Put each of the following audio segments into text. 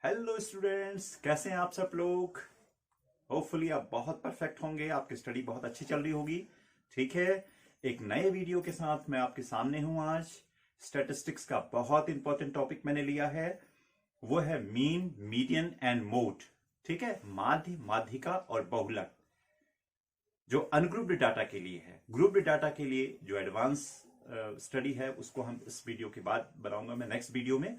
Hello students, कैसे हैं आप सब लोग। होपफुली आप बहुत परफेक्ट होंगे, आपकी स्टडी बहुत अच्छी चल रही होगी। ठीक है, एक नए वीडियो के साथ मैं आपके सामने हूं आज। स्टैटिस्टिक्स का बहुत इंपॉर्टेंट टॉपिक मैंने लिया है, वो है मीन, मीडियन एंड मोड। ठीक है, माध्य, माध्यिका और बहुलक, जो अनग्रुप्ड डाटा के लिए है। ग्रुप्ड डाटा के लिए जो एडवांस स्टडी है उसको हम इस वीडियो के बाद बनाऊंगा मैं नेक्स्ट वीडियो में।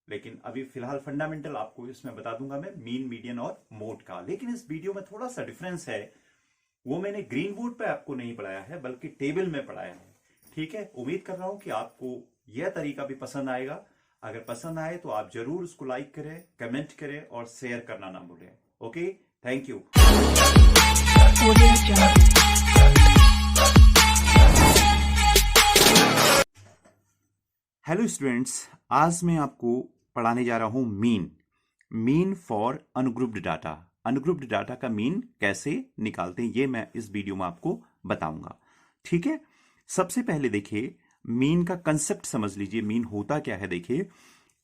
लेकिन अभी फिलहाल फंडामेंटल आपको इसमें बता दूंगा मैं मीन, मीडियन और मोड का। लेकिन इस वीडियो में थोड़ा सा डिफरेंस है, वो मैंने ग्रीन बोर्ड पे आपको नहीं पढ़ाया है बल्कि टेबल में पढ़ाया है। ठीक है, उम्मीद कर रहा हूं कि आपको यह तरीका भी पसंद आएगा। अगर पसंद आए तो आप जरूर उसको लाइक करें, कमेंट करें और शेयर करना ना भूलें। Okay, thank you. Hello students, आज मैं आपको पढ़ाने जा रहा हूं mean for ungrouped data. Ungrouped data का मीन कैसे निकालते हैं ये मैं इस वीडियो में आपको बताऊंगा। ठीक है, सबसे पहले देखिए मीन का कंसेप्ट समझ लीजिए। मीन होता क्या है देखिए।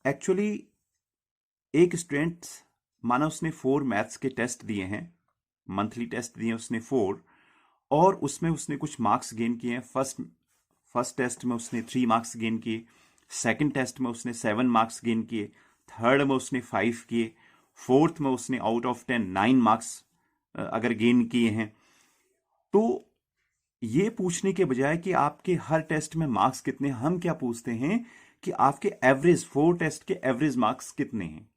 एक्चुअली एक स्टूडेंट माना उसने 4 मैथ्स के टेस्ट दिए हैं, मंथली टेस्ट दिए उसने 4, और उसमें उसने कुछ मार्क्स गेन किए हैं। फर्स्ट टेस्ट में उसने 3 मार्क्स गेन किए, सेकंड टेस्ट में उसने 7 मार्क्स गेन किए, थर्ड में उसने 5 किए, फोर्थ में उसने आउट ऑफ 10 9 मार्क्स अगर गेन किए हैं। तो ये पूछने के बजाय कि आपके हर टेस्ट में मार्क्स कितने, हम क्या पूछते हैं कि आपके एवरेज 4 टेस्ट के एवरेज मार्क्स कितने हैं,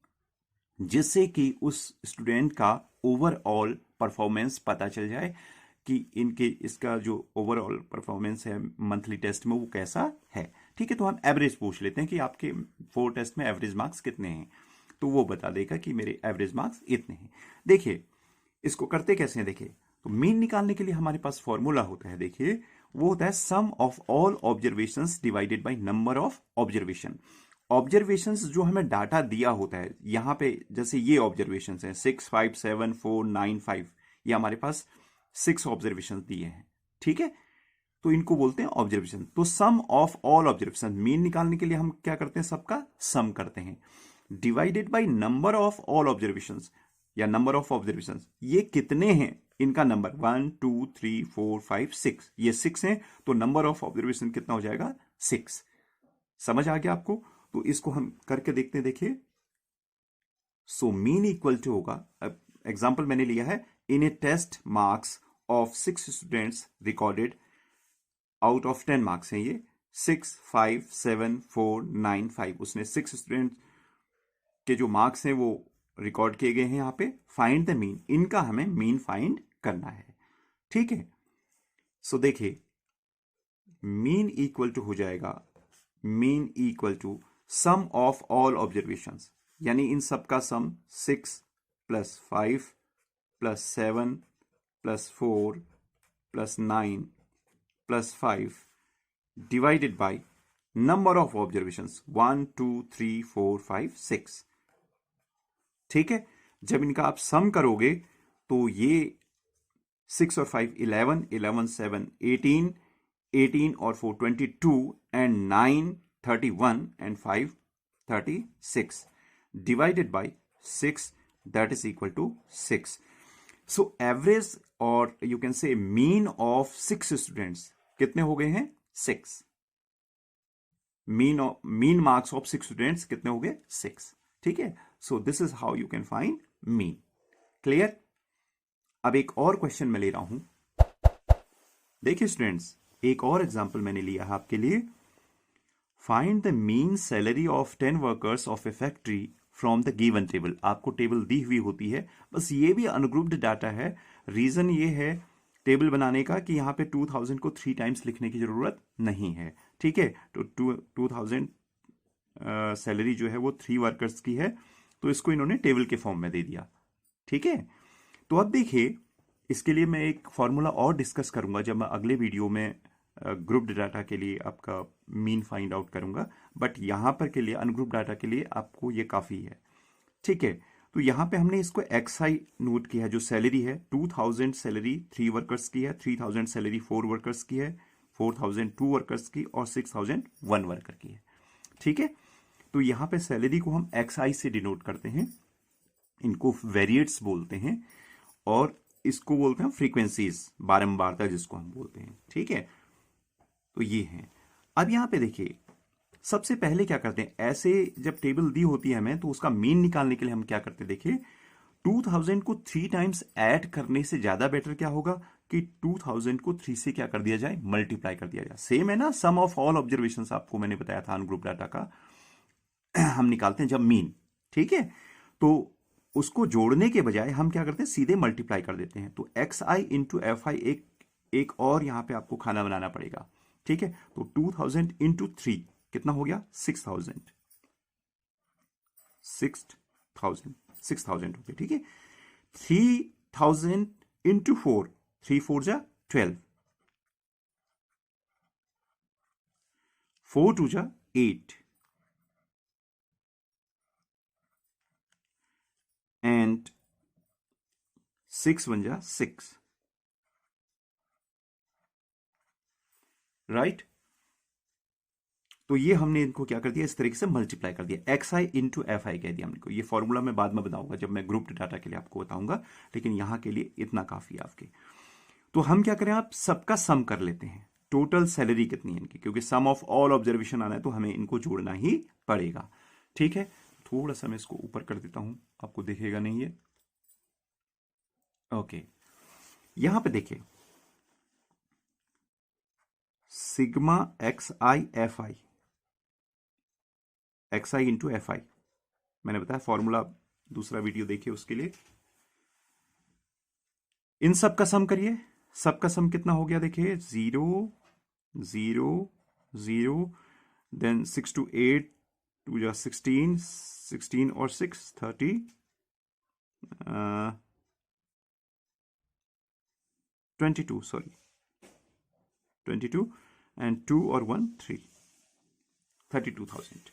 जिससे कि उस स्टूडेंट का ओवरऑल परफॉर्मेंस पता चल जाए कि इसका जो ओवरऑल परफॉर्मेंस है मंथली टेस्ट में वो कैसा है। ठीक है, तो हम एवरेज पूछ लेते हैं कि आपके 4 टेस्ट में एवरेज मार्क्स कितने हैं, तो वो बता देगा कि मेरे एवरेज मार्क्स इतने हैं। देखिए इसको करते कैसे हैं। देखिए, तो मीन निकालने के लिए हमारे पास फॉर्मूला होता है। देखिए वो होता है sum of all observations divided by number of observation. Observations जो हमें डाटा दिया होता है, यहां पे जैसे ये ऑब्जर्वेशंस हैं 6, 5, 7, 4, 9, 5, ये हमारे पास 6 ऑब्जर्वेशन दिए हैं। ठीक है, तो इनको बोलते हैं ऑब्जर्वेशन। तो सम ऑफ ऑल ऑब्जर्वेशन, मीन निकालने के लिए हम क्या करते हैं, सबका सम करते हैं, divided by number of all observation या नंबर ऑफ ऑब्जर्वेशन। ये कितने हैं, इनका नंबर 1 2 3 4 5 6, ये 6 हैं, तो नंबर ऑफ ऑब्जर्वेशन कितना हो जाएगा, 6। समझ आ गया आपको। तो इसको हम करके देखते हैं। देखिए, सो मीन इक्वल टू होगा, एग्जाम्पल मैंने लिया है, in a test marks of 6 students recorded, out of 10 marks हैं ये, 6 5 7 4 9 5, उसने 6 स्टूडेंट के जो मार्क्स हैं वो रिकॉर्ड किए गए हैं यहाँ पे। फाइंड द मीन, इनका हमें मीन फाइंड करना है। ठीक है, सो देखिए मीन इक्वल टू हो जाएगा, mean equal to sum of all observations, यानी इन सब का sum 6 plus 5 plus 7 plus 4 plus 9 plus 5 divided by number of observations 1 2 3 4 5 6। ठीक है, जब इनका आप सम करोगे तो ये 6 और 5 11, 11 7 18, 18 और 4 22 and 9 31 and 5 36 divided by 6, that is equal to 6। So average or you can say mean of 6 students कितने हो गए हैं, 6। मीन मार्क्स ऑफ 6 स्टूडेंट्स कितने हो गए, 6। ठीक है, so this is how you can find mean. Clear. अब एक और क्वेश्चन मैं ले रहा हूं। देखिए स्टूडेंट्स, एक और एग्जांपल मैंने लिया है आपके लिए। Find the mean salary of 10 workers of A factory from the given table. आपको टेबल दी हुई होती है, बस ये भी अनग्रुप्ड डाटा है। रीजन ये है टेबल बनाने का कि यहां पे 2000 को 3 टाइम्स लिखने की जरूरत नहीं है। ठीक है, तो 2000 सैलरी जो है वो 3 वर्कर्स की है, तो इसको इन्होंने टेबल के फॉर्म में दे दिया। ठीक है, तो अब देखिए इसके लिए मैं एक फॉर्मूला और डिस्कस करूंगा जब मैं अगले वीडियो में ग्रुप्ड डाटा के लिए आपका मीन फाइंड आउट करूंगा, बट यहां पर के लिए अनग्रुप डाटा के लिए आपको ये काफी है। ठीक है, तो यहां पे हमने इसको XI नोट किया है, जो सैलरी है 2000 सैलरी 3 वर्कर्स की है, 3000 सैलरी 4 वर्कर्स की है, 4000 2 वर्कर्स की और 6000 1 वर्कर की है। ठीक है, तो यहां पे सैलरी को हम XI से डिनोट करते हैं, इनको वेरिएट्स बोलते हैं, और इसको बोलते हैं फ्रीक्वेंसीज, बारंबारता जिसको हम बोलते हैं। ठीक है, तो ये है। अब यहां पे देखिए, सबसे पहले क्या करते हैं, ऐसे जब टेबल दी होती है हमें तो उसका मीन निकालने के लिए हम क्या करते हैं, देखिए 2000 को 3 टाइम्स ऐड करने से ज्यादा बेटर क्या होगा कि 2000 को 3 से क्या कर दिया जाए, मल्टीप्लाई कर दिया जाए। सेम है ना, सम ऑफ ऑल ऑब्जर्वेशंस आपको मैंने बताया था अनग्रुप डाटा का हम निकालते हैं जब मीन। ठीक है, तो उसको जोड़ने के बजाय हम क्या करते हैं, सीधे मल्टीप्लाई कर देते हैं। तो XI इंटू FI एक और यहां पे आपको खाना बनाना पड़ेगा। ठीक है, तो 2000 इंटू 3 कितना हो गया, 6000 हो गया। ठीक है, 3000 इंटू 4, 3 4 जा 12, 4 2 जा 8, and 6 1 जा 6, राइट। तो ये हमने इनको क्या कर दिया, इस तरीके से मल्टीप्लाई कर दिया, XI इंटू FI कह दिया हमने। ये फॉर्मूला मैं बाद में बताऊंगा जब मैं ग्रुप डाटा के लिए आपको बताऊंगा, लेकिन यहां के लिए इतना काफी है आपके। तो हम क्या करें, आप सबका सम कर लेते हैं, टोटल सैलरी कितनी है इनकी, क्योंकि सम ऑफ ऑल ऑब्जर्वेशन आना है तो हमें इनको जोड़ना ही पड़ेगा। ठीक है, थोड़ा सा मैं इसको ऊपर कर देता हूं, आपको दिखेगा नहीं ये। ओके, यहां पे देखिए सिग्मा XI इंटू FI, मैंने बताया फॉर्मूला, दूसरा वीडियो देखिए उसके लिए। इन सब का सम करिए, सबका सम कितना हो गया, देखिए 0 0 0, देन 6 to 8 2 जा 16, 16 और 6 30, 22, सॉरी 22, एंड 2 और 1 3, 32,000।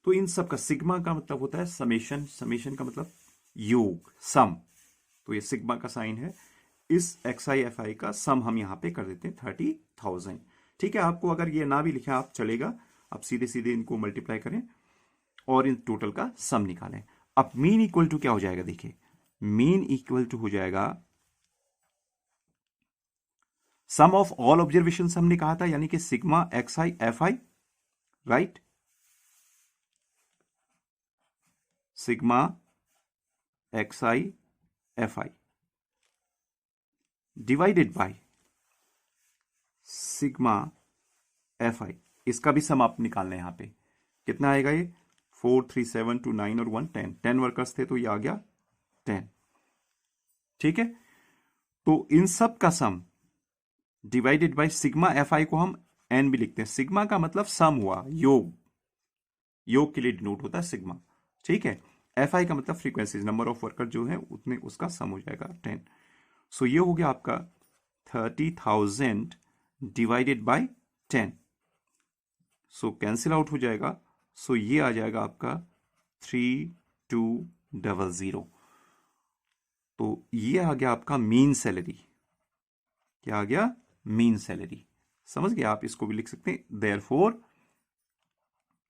तो इन सब का सिग्मा का मतलब होता है समेशन, समेशन का मतलब योग, सम। तो ये सिग्मा का साइन है, इस XI FI का सम हम यहां पे कर देते हैं 30,000। ठीक है, आपको अगर ये ना भी लिखे आप चलेगा, आप सीधे सीधे इनको मल्टीप्लाई करें और इन टोटल का सम निकालें। अब मीन इक्वल टू क्या हो जाएगा, देखिए मीन इक्वल टू हो जाएगा सम ऑफ ऑल ऑब्जर्वेशन हमने कहा था, यानी कि sigma XI FI, right, sigma XI FI divided by sigma FI, इसका भी सम आप निकालना है। यहां पे कितना आएगा, ये 4 3 7 2 9 और 1 10, 10 वर्कर्स थे तो ये आ गया 10। ठीक है, तो इन सब का सम डिवाइडेड बाय सिग्मा FI को हम n भी लिखते हैं, सिग्मा का मतलब सम हुआ, योग, योग के लिए डिनोट होता है सिग्मा। ठीक है, FI का मतलब फ्रीक्वेंसीज, नंबर ऑफ वर्कर जो है उतने, उसका सम हो जाएगा 10। सो ये हो गया आपका 30,000 divided by 10, so cancel out हो जाएगा। सो ये आ जाएगा आपका 3200। तो ये आ गया आपका मीन सैलरी। क्या आ गया, मीन सैलरी। समझ गए, आप इसको भी लिख सकते हैं, therefore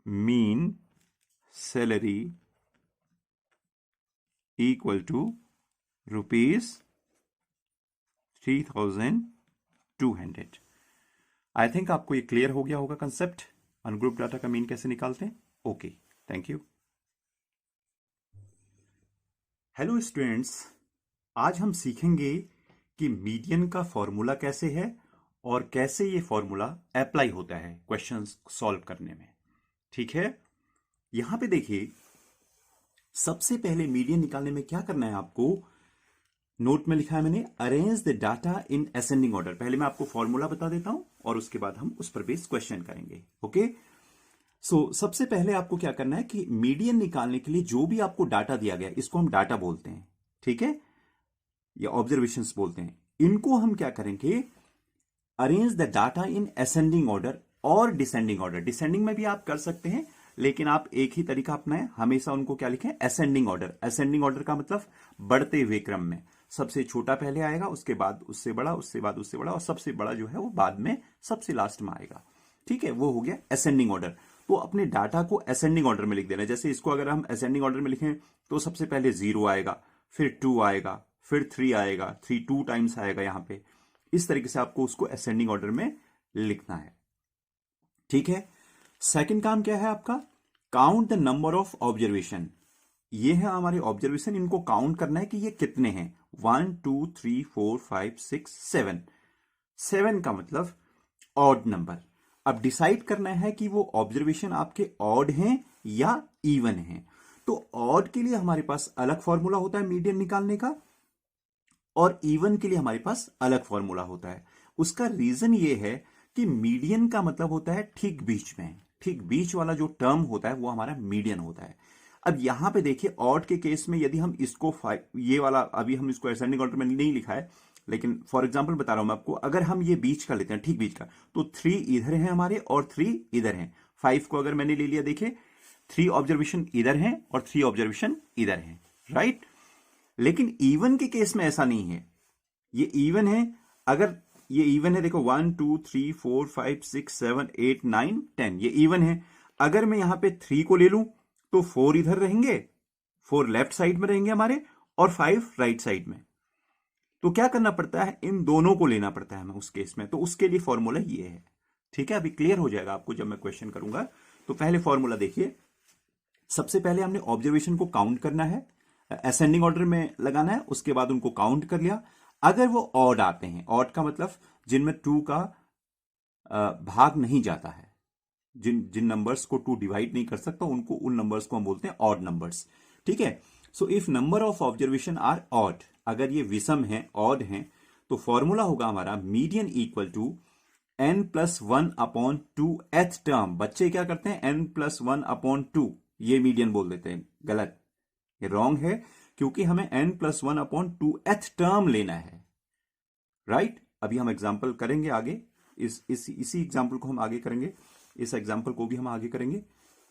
mean salary equal to ₹3,200। I think आपको ये क्लियर हो गया होगा कंसेप्ट, अनग्रुप डाटा का मीन कैसे निकालते हैं। Okay, thank you. Hello students, आज हम सीखेंगे कि मीडियन का फॉर्मूला कैसे है और कैसे ये फॉर्मूला अप्लाई होता है क्वेश्चंस सॉल्व करने में। ठीक है, यहां पे देखिए, सबसे पहले मीडियन निकालने में क्या करना है आपको, नोट में लिखा है मैंने, arrange the data in ascending order. पहले मैं आपको फॉर्मूला बता देता हूं और उसके बाद हम उस पर बेस्ड क्वेश्चन करेंगे। ओके, सो सबसे पहले आपको क्या करना है कि मीडियन निकालने के लिए जो भी आपको डाटा दिया गया, इसको हम डाटा बोलते हैं, ठीक है, या ऑब्जर्वेशंस बोलते हैं। इनको हम क्या करेंगे, arrange the data in ascending order और डिसेंडिंग ऑर्डर। डिसेंडिंग में भी आप कर सकते हैं, लेकिन आप एक ही तरीका अपनाएं, हमेशा उनको क्या लिखें, असेंडिंग ऑर्डर। असेंडिंग ऑर्डर का मतलब बढ़ते हुए क्रम में, सबसे छोटा पहले आएगा, उसके बाद उससे बड़ा, उससे बाद उससे बड़ा, और सबसे बड़ा जो है वो बाद में सबसे लास्ट में आएगा। ठीक है, वो हो गया असेंडिंग ऑर्डर। तो अपने डाटा को असेंडिंग ऑर्डर में लिख देना है। जैसे इसको अगर हम असेंडिंग ऑर्डर में लिखें तो सबसे पहले 0 आएगा, फिर 2 आएगा, फिर 3 आएगा, 3 2 टाइम्स आएगा यहां पे। इस तरीके से आपको उसको असेंडिंग ऑर्डर में लिखना है। ठीक है। सेकंड काम क्या है आपका? Count the number of observation. ये है हमारे ऑब्जर्वेशन, इनको काउंट करना है कि ये कितने हैं। 1 2 3 4 5 6 7। 7 का मतलब ऑड नंबर। अब डिसाइड करना है कि वो ऑब्जर्वेशन आपके ऑड हैं या इवन हैं। तो ऑड के लिए हमारे पास अलग फॉर्मूला होता है मीडियन निकालने का, और इवन के लिए हमारे पास अलग फॉर्मूला होता है। उसका रीजन ये है कि मीडियन का मतलब होता है ठीक बीच में, ठीक बीच वाला जो टर्म होता है वो हमारा मीडियन होता है। अब यहां पे देखिए ऑड के केस में यदि हम इसको ये वाला, अभी हम इसको असेंडिंग ऑर्डर में नहीं लिखा है, लेकिन फॉर एग्जांपल बता रहा हूं मैं आपको, अगर हम ये बीच का लेते हैं, ठीक बीच का, तो 3 इधर है हमारे और 3 इधर हैं। 5 को अगर मैंने ले लिया, देखिए 3 ऑब्जर्वेशन इधर हैं और 3 ऑब्जर्वेशन इधर हैं, राइट। लेकिन इवन के केस में ऐसा नहीं है, ये इवन है। अगर ये इवन है, देखो 1 2 3 4 5 6 7 8 9 10, ये इवन है। अगर मैं यहां पे 3 को ले लूं तो 4 इधर रहेंगे, 4 लेफ्ट साइड में रहेंगे हमारे, और 5 राइट साइड में। तो क्या करना पड़ता है, इन दोनों को लेना पड़ता है हमें उस केस में। तो उसके लिए फॉर्मूला ये है। ठीक है, अभी क्लियर हो जाएगा आपको जब मैं क्वेश्चन करूंगा। तो पहले फॉर्मूला देखिए, सबसे पहले हमने ऑब्जर्वेशन को काउंट करना है, असेंडिंग ऑर्डर में लगाना है, उसके बाद उनको काउंट कर लिया। अगर वो ऑड आते हैं, ऑड का मतलब जिनमें 2 का भाग नहीं जाता है, जिन नंबर्स को 2 डिवाइड नहीं कर सकता, उनको, उन नंबर्स को हम बोलते हैं ऑड नंबर्स। ठीक है। So if number of observation are odd, अगर ये विषम है, ऑड है, तो फॉर्मूला होगा हमारा median equal to n+1/2 th term. बच्चे क्या करते हैं, n+1/2 ये मीडियन बोल देते हैं, गलत, ये रॉन्ग है, क्योंकि हमें n+1/2 एथ टर्म लेना है, राइट। अभी हम एग्जांपल करेंगे आगे, इसी एग्जांपल को हम आगे करेंगे, इस एग्जांपल को भी हम आगे करेंगे।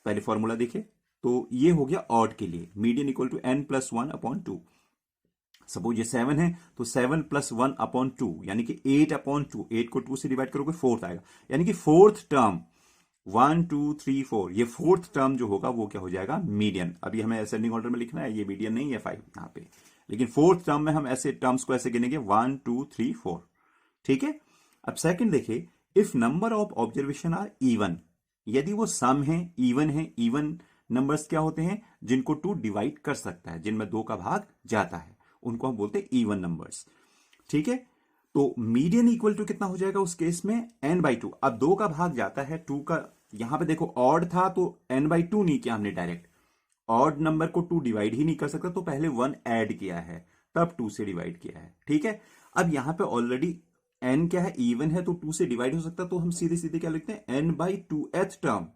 पहले फॉर्मूला देखिए, तो ये हो गया ऑड के लिए, median equal to n+1/2। Suppose ये 7 है, तो 7+1/2 यानी कि 8/2। 8 को 2 से डिवाइड करोगे 4 आएगा, यानी कि फोर्थ टर्म 1 2 3 4, ये फोर्थ टर्म जो होगा वो क्या हो जाएगा, मीडियन। अभी हमें असेंडिंग ऑर्डर में लिखना है, ये मीडियन नहीं है 5 यहां पे, लेकिन फोर्थ टर्म में हम ऐसे टर्म्स को ऐसे गिनेंगे 1 2 3 4। ठीक है। अब सेकंड देखिए, if number of observation are even, यदि वो सम है, इवन है। इवन नंबर्स क्या होते हैं, जिनको 2 डिवाइड कर सकता है, जिनमें 2 का भाग जाता है, उनको हम बोलते हैं इवन नंबर्स। ठीक है। तो मीडियन इक्वल टू कितना हो जाएगा उस केस में, n/2। अब 2 का भाग जाता है, 2 का, यहां पे देखो ऑड था तो n/2 नहीं किया हमने डायरेक्ट, ऑड नंबर को 2 डिवाइड ही नहीं कर सकता, तो पहले 1 ऐड किया है, तब 2 से डिवाइड किया है। ठीक है। अब यहां पे ऑलरेडी n क्या है, इवन है, तो 2 से डिवाइड हो सकता है, तो हम सीधे सीधे क्या लिखते हैं, n/2th टर्म,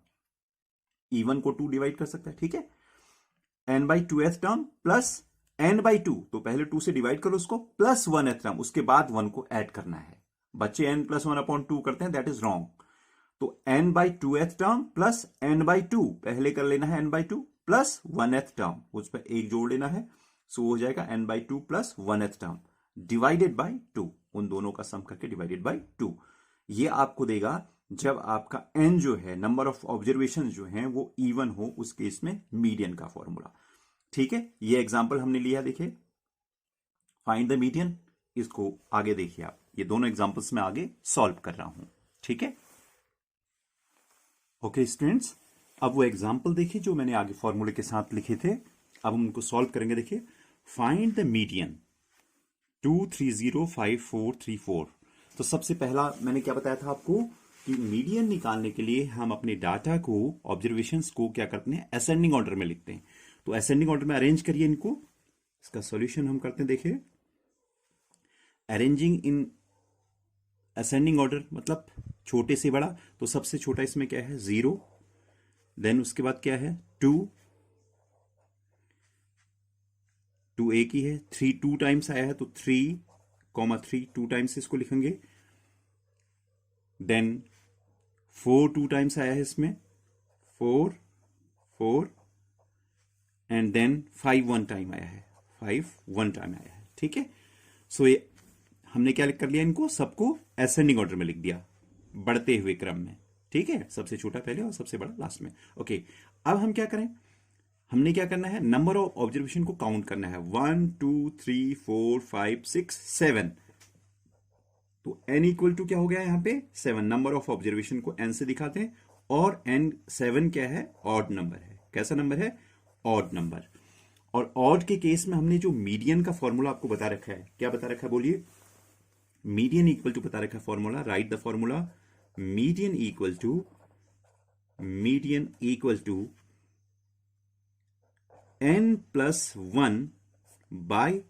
इवन को 2 डिवाइड कर सकता है। ठीक है। n/2th टर्म प्लस n/2, तो पहले 2 से डिवाइड करो उसको, प्लस 1th टर्म, उसके बाद 1 को ऐड करना है। बच्चे n+1/2 करते हैं, दैट इज रॉन्ग। तो n/2th टर्म प्लस n/2, पहले कर लेना है n/2 प्लस 1th टर्म, उस पर एक जोड़ लेना है, सो हो जाएगा n/2 plus 1th term divided by 2, उन दोनों का सम करके डिवाइडेड बाय 2। ये आपको देगा जब आपका n जो है, नंबर ऑफ ऑब्जर्वेशन जो है वो इवन हो, उस केस में मीडियन का फॉर्मूला। ठीक है। ये एग्जांपल हमने लिया, देखिए फाइंड द मीडियन। इसको आगे देखिए आप, ये दोनों एग्जांपल्स में आगे सॉल्व कर रहा हूं। ठीक है। ओके स्टूडेंट्स, अब वो एग्जांपल देखिए जो मैंने आगे फॉर्मूले के साथ लिखे थे, अब हम उनको सॉल्व करेंगे। देखिए, फाइंड द मीडियन 2305434। तो सबसे पहला मैंने क्या बताया था आपको कि मीडियन निकालने के लिए हम अपने डाटा को, ऑब्जर्वेशंस को क्या करते हैं, असेंडिंग ऑर्डर में लिखते हैं। तो असेंडिंग ऑर्डर में अरेंज करिए इनको। इसका सॉल्यूशन हम करते हैं, देखिए अरेंजिंग इन असेंडिंग ऑर्डर मतलब छोटे से बड़ा। तो सबसे छोटा इसमें क्या है, 0, देन उसके बाद क्या है 2 एक ही है, 3 2 टाइम्स आया है, तो 3, 2 टाइम्स इसको लिखेंगे। देन 4 2 टाइम्स आया है इसमें, 4 एंड देन 5 1 टाइम आया है, 5 1 टाइम आया है। ठीक है। सो ये हमने क्या कर लिया, इनको सबको असेंडिंग ऑर्डर में लिख दिया, बढ़ते हुए क्रम में। ठीक है, सबसे छोटा पहले और सबसे बड़ा लास्ट में। ओके, अब हम क्या करें, हमने क्या करना है, नंबर ऑफ ऑब्जर्वेशन को काउंट करना है। 1 2 3 4 5 6 7। तो n इक्वल टू क्या हो गया यहाँ पे 7। नंबर ऑफ ऑब्जर्वेशन को n से दिखाते हैं और n 7 क्या है, ऑड नंबर है। कैसा नंबर है, ऑड नंबर। और ऑड के केस में हमने जो मीडियन का फॉर्मूला आपको बता रखा है, क्या बता रखा है बोलिए, मीडियन इक्वल टू बता रखा है formula, right the formula. Median equal to n plus 1 by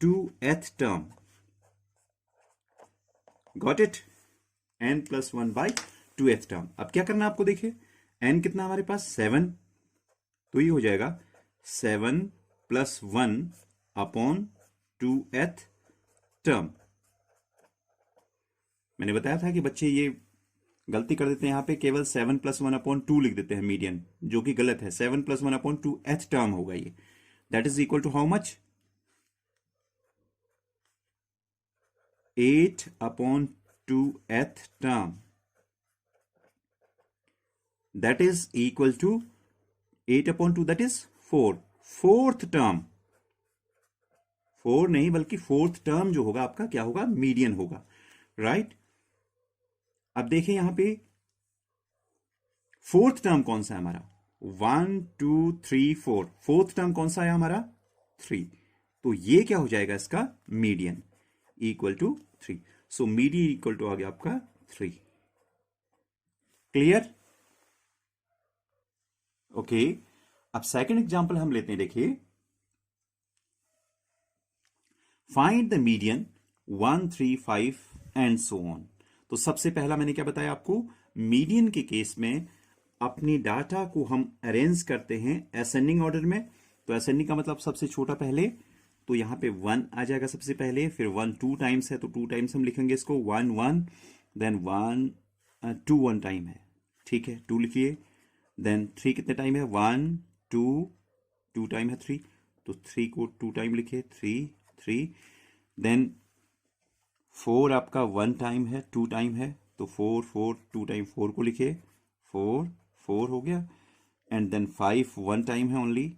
2th term. Got it, n plus 1 by 2th term. अब क्या करना है आपको, देखिए n कितना हमारे पास 7, तो ये हो जाएगा 7 प्लस 1 अपॉन 2th टर्म। मैंने बताया था कि बच्चे ये गलती कर देते हैं, यहां पे केवल 7 प्लस 1 अपॉन 2 लिख देते हैं मीडियन, जो कि गलत है। 7 प्लस 1 अपॉन 2th टर्म होगा ये, that is equal to how much, 8 upon 2th term, that is equal to 8 upon 2, that is 4। Fourth term, 4 नहीं बल्कि फोर्थ टर्म जो होगा आपका क्या होगा, मीडियन होगा, राइट। अब देखिए यहां पे फोर्थ टर्म कौन सा है हमारा, 1 2 3 4, फोर्थ टर्म कौन सा है हमारा, 3। तो ये क्या हो जाएगा इसका median, equal to 3। So median equal to आ गया आपका 3। Clear, okay. अब सेकंड एग्जांपल हम लेते हैं, देखिए find the median 1 3 5 and so on. तो सबसे पहला मैंने क्या बताया आपको, मीडियन के केस में अपनी डाटा को हम अरेंज करते हैं असेंडिंग ऑर्डर में। तो असेंडिंग का मतलब सबसे छोटा पहले, तो यहां पे 1 आ जाएगा सबसे पहले, फिर 1 2 टाइम्स है तो 2 टाइम्स हम लिखेंगे इसको, 1 1, देन 1 2 1 टाइम है, ठीक है 2 लिखिए। देन 3 कितने टाइम है, 1 2 2 टाइम है 3, तो 3 को 2 टाइम लिखिए, 3 3। देन 4 आपका 1 टाइम है, 2 टाइम है, तो 4 4 2 टाइम 4 को लिखिए, 4 4 हो गया। एंड देन 5 1 टाइम है ओनली,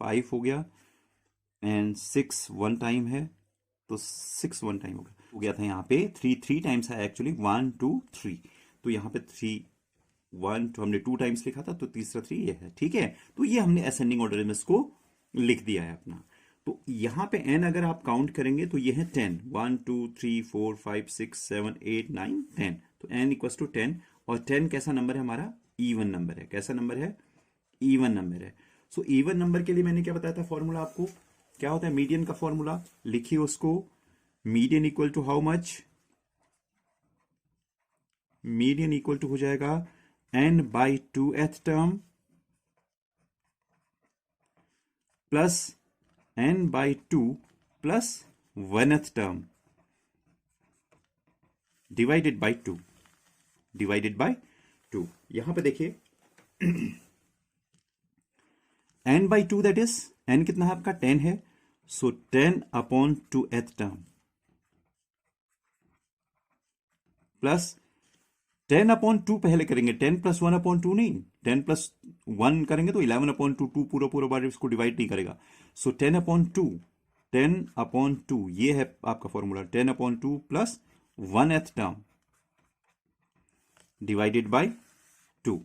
5 हो गया। एंड 6 1 टाइम है, तो 6 1 टाइम हो गया था। यहाँ पे 3 3 टाइम्स है एक्चुअली, 1 2 3, तो यहाँ पे 3 1 तो हमने 2 टाइम्स लिखा था, तो तीसरा 3 ये है, ठीक है। तो ये हमने असेंडिंग ऑर्डर में इसको लिख दिया है अपना। तो यहां पे n अगर आप काउंट करेंगे तो ये है 10, 1 2 3 4 5 6 7 8 9 10, तो n इक्वल टू 10। और 10 कैसा नंबर है हमारा, इवन नंबर है। कैसा नंबर है, इवन नंबर है। सो इवन नंबर के लिए मैंने क्या बताया था फॉर्मूला आपको, क्या होता है मीडियन का फॉर्मूला, लिखिए उसको। Median equal to how much, median equal to हो जाएगा n by 2th term plus n by 2 plus 1th term divided by 2, divided by 2। यहां पे देखिए n by 2, that is n कितना है आपका 10 है, so 10 upon 2th term plus 10 upon 2 पहले करेंगे, 10 प्लस 1 अपॉन 2 नहीं, 10 प्लस 1 करेंगे तो 11 अपॉन 2, 2 पूरा पूरा बार इसको डिवाइड नहीं करेगा। सो 10 अपॉन 2, 10 अपॉन 2 ये है आपका formula, 10 upon 2 plus 1th term divided by 2।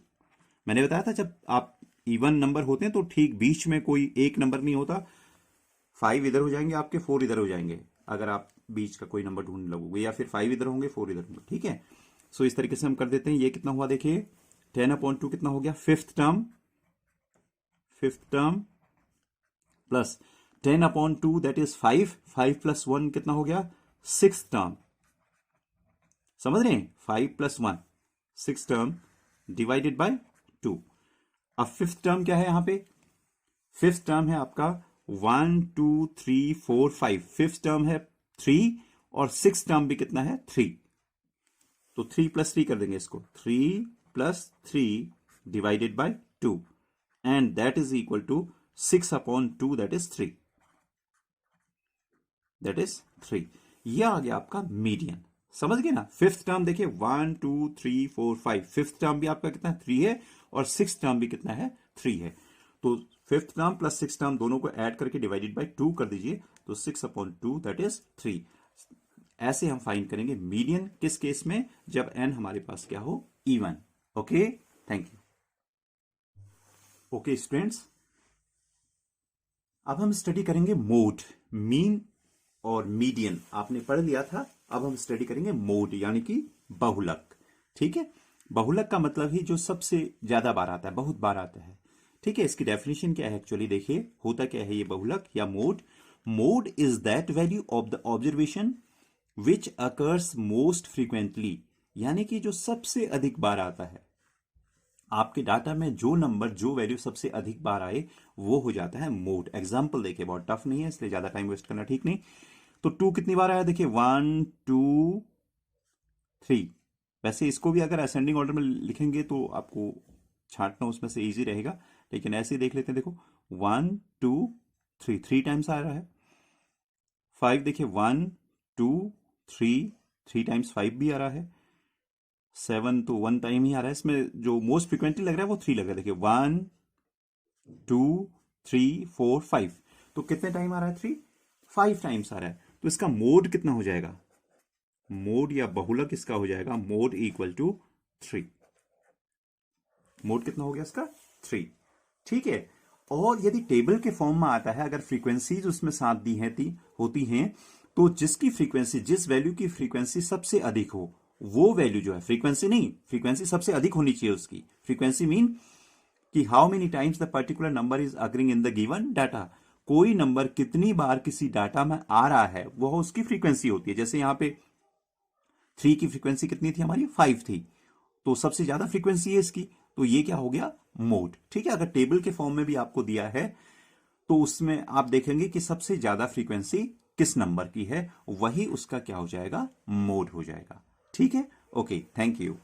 मैंने बताया था जब आप इवन नंबर होते हैं तो ठीक बीच में कोई एक नंबर नहीं होता, 5 इधर हो जाएंगे आपके, 4 इधर हो जाएंगे अगर आप बीच का कोई नंबर ढूंढने लगोगे, या फिर 5 इधर होंगे 4 इधर होंगे, ठीक है। सो इस तरीके से हम कर देते हैं। ये कितना हुआ देखिए, 10 अपॉन 2 कितना हो गया, fifth term plus 10 upon 2 that is 5, 5 plus 1 कितना हो गया, 6th टर्म। समझ रहे हैं, 5 plus 1 6th term divided by 2। अब फिफ्थ टर्म क्या है यहां पे, फिफ्थ टर्म है आपका 1 2 3 4 5, फिफ्थ टर्म है 3 और 6th टर्म भी कितना है 3, तो 3 प्लस 3 कर देंगे इसको, 3 plus 3 divided by 2 and that is equal to 6 upon 2 that is 3, that is 3। यह आ गया आपका मीडियन। समझ गए ना। फिफ्थ टर्म देखिए 1 2 3 4 5, फिफ्थ टर्म भी आपका कितना 3 है और सिक्स टर्म भी कितना है 3 है। तो fifth term plus six term दोनों को ऐड करके डिवाइडेड बाय 2 कर दीजिए, तो 6/2 दैट इज 3। ऐसे हम फाइंड करेंगे मीडियन किस केस में, जब n हमारे पास क्या हो even. Okay, thank you. Okay students, अब हम स्टडी करेंगे मोड। मीन और मीडियन आपने पढ़ लिया था, अब हम स्टडी करेंगे मोड यानी कि बहुलक। ठीक है, बहुलक का मतलब ही जो सबसे ज्यादा बार आता है, बहुत बार आता है। ठीक है, इसकी डेफिनेशन क्या है एक्चुअली देखिए, होता क्या है ये बहुलक या mode. Mode is that value of the observation which occurs most frequently, यानी कि जो सबसे अधिक बार आता है आपके डाटा में, जो नंबर जो वैल्यू सबसे अधिक बार आए वो हो जाता है मोड। एग्जाम्पल देखिए, बहुत टफ नहीं है इसलिए ज्यादा टाइम वेस्ट करना ठीक नहीं। तो 2 कितनी बार आया देखिए, 1 2 3। वैसे इसको भी अगर असेंडिंग ऑर्डर में लिखेंगे तो आपको छांटना उसमें से इजी रहेगा, लेकिन ऐसे ही देख लेते हैं। देखो 1 2 3, 3 टाइम्स आ रहा है। 5 देखिए 1 2 3, 3 टाइम्स 5 भी आ रहा है। 7 तो 1 टाइम ही आ रहा है, इसमें जो मोस्ट फ्रिक्वेंटली लग रहा है वो 3 लग रहा है। देखिए 1 2 3 4 5, तो कितने टाइम आ रहा है 3, 5 टाइम्स आ रहा है। तो इसका मोड कितना हो जाएगा, मोड या बहुलक इसका हो जाएगा मोड इक्वल टू 3। मोड कितना हो गया इसका 3। ठीक है, और यदि टेबल के फॉर्म में आता है, अगर फ्रीक्वेंसीज उसमें साथ दी है होती हैं, तो जिसकी फ्रीक्वेंसी, जिस वैल्यू की फ्रीक्वेंसी सबसे अधिक हो, वो वैल्यू जो है, फ्रीक्वेंसी नहीं, फ्रीक्वेंसी सबसे अधिक होनी चाहिए उसकी। फ्रीक्वेंसी मीन कि how many times the particular number is occurring in the given data. कोई नंबर कितनी बार किसी डाटा में आ रहा है वह उसकी फ्रीक्वेंसी होती है। जैसे यहां पे 3 की फ्रीक्वेंसी कितनी थी हमारी, 5 थी, तो सबसे ज्यादा फ्रीक्वेंसी है इसकी, तो ये क्या हो गया मोड। ठीक है, अगर टेबल के फॉर्म में भी आपको दिया है तो उसमें आप देखेंगे कि सबसे ज्यादा फ्रीक्वेंसी किस नंबर की है, वही उसका क्या हो जाएगा मोड हो जाएगा। ठीक है, ओके, थैंक यू।